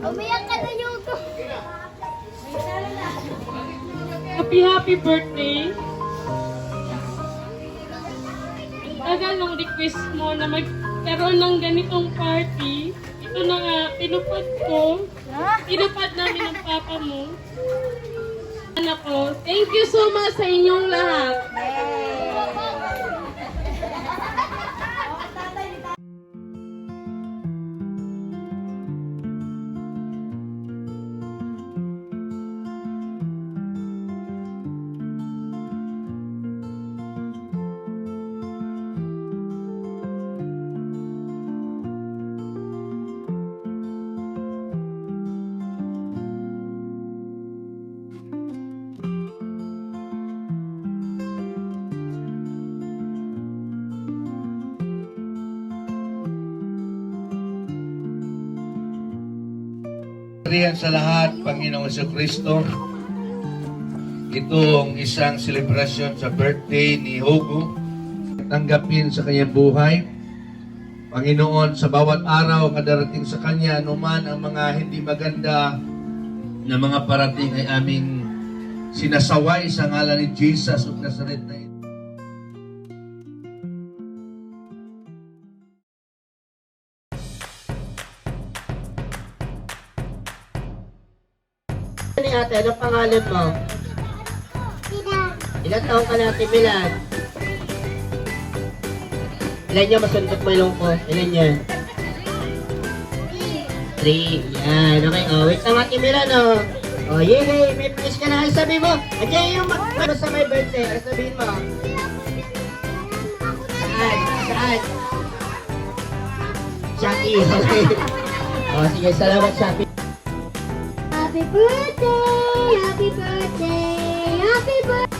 Umiyak ka na, Yuko. Happy birthday. Tagal ng request mo na magkaroon ng ganitong party. Ito na nga, tinupad ko. Tinupad namin ng papa mo. Anak ko, thank you so much sa inyong lahat. Riyan sa lahat, Panginoong Jesucristo. Itong isang selebrasyon sa birthday ni Hugo. Tanggapin sa kanyang buhay. Panginoon, sa bawat araw na darating sa kanya, anuman ang mga hindi maganda na mga parating ay aming sinasaway sa ngalan ni Jesus of Nazareth na ito. Ate, anong pangalan mo? Sina. Ilang taong ka na, Ate Milan? Ilan niya masundot mo ilong ko? Ilan niya? 3. Yan, okay. Oh, wait lang, Ate Milan, oh. Oh, yay! May place ka na. Ay, sabi mo, andiyan yung sa my birthday. Ay, sabihin mo. Saan? Saan? Shopee, okay. Oh, sige, salamat, Shopee. Happy birthday! Happy birthday! Happy birthday!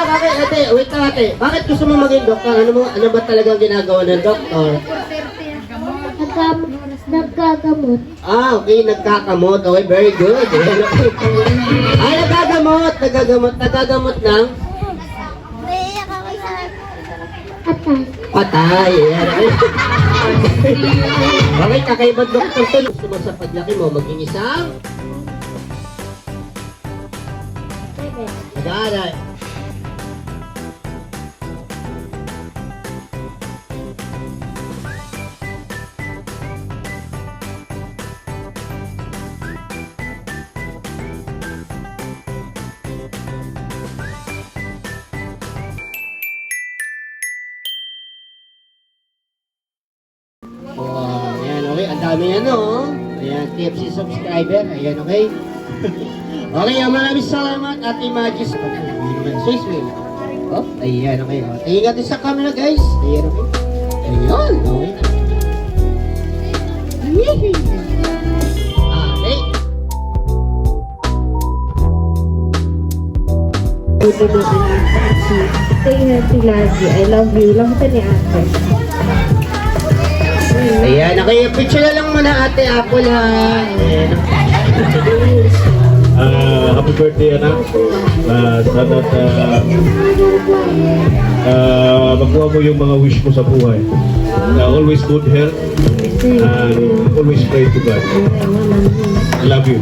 Bakit, ate? Wait lang, ate. Bakit gusto mo maging doktor? Ano ba talagang ginagawa ng doktor? Nagkagamot. Ah, okay. Nagkakamot. Okay, very good. Ay, nagagamot ng Naiiyak ako sa atay. patay. Ayan. Okay, kakaibang doktor to. Gusto mo sa paglaki mo maging isang mag-aaral. Oh, ayan, okay. Ang dami yan, no? Ayan, TFC subscriber. Ayan, okay? Okay, maraming salamat, Ate Magis. Swiss Will. Oh, ayan, okay. Oh, tingin natin sa camera, guys. Ayan, okay. Ayan, okay. Okay. Stay healthy lagi. I love you. Lang ito ni ate. Ayan, okay. Picture na lang muna, Ate Apple, ha. Ayan. Happy birthday, anak. Sana makuha mo yung mga wish mo sa buhay. Always good health and always pray to God. I love you.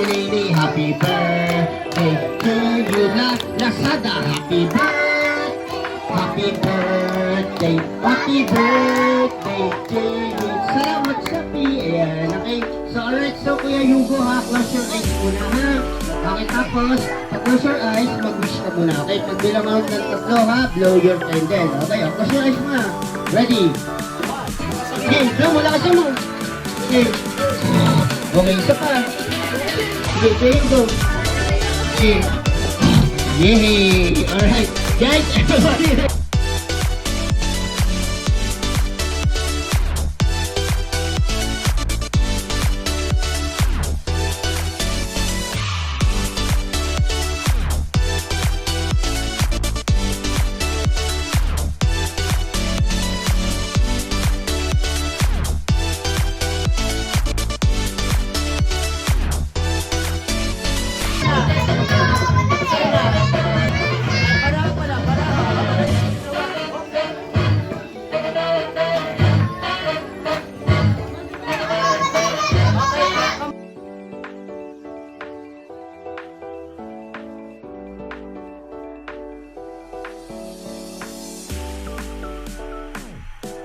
Lily, happy birthday to you. Lazada, happy birthday. Happy birthday to you. Salamat sa ayan, okay? So, alright, so Kuya Hugo ha, close your eyes muna ha. Okay, tapos, close your eyes, mag-wish ka muna, okay? Pag bilang ako ng tatlo ha, blow your candle, okay? Close your eyes muna. Ready? Okay, blow mo, lakasan mo. Okay. Okay, isa pa. Okay, Kuya Hugo. Okay. Yay! Alright, guys, everybody.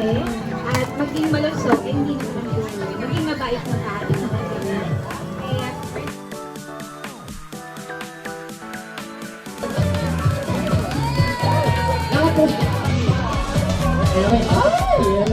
At maging malusog, hindi naman po. Maging mabait na tayo. Kaya, Tapos, okay,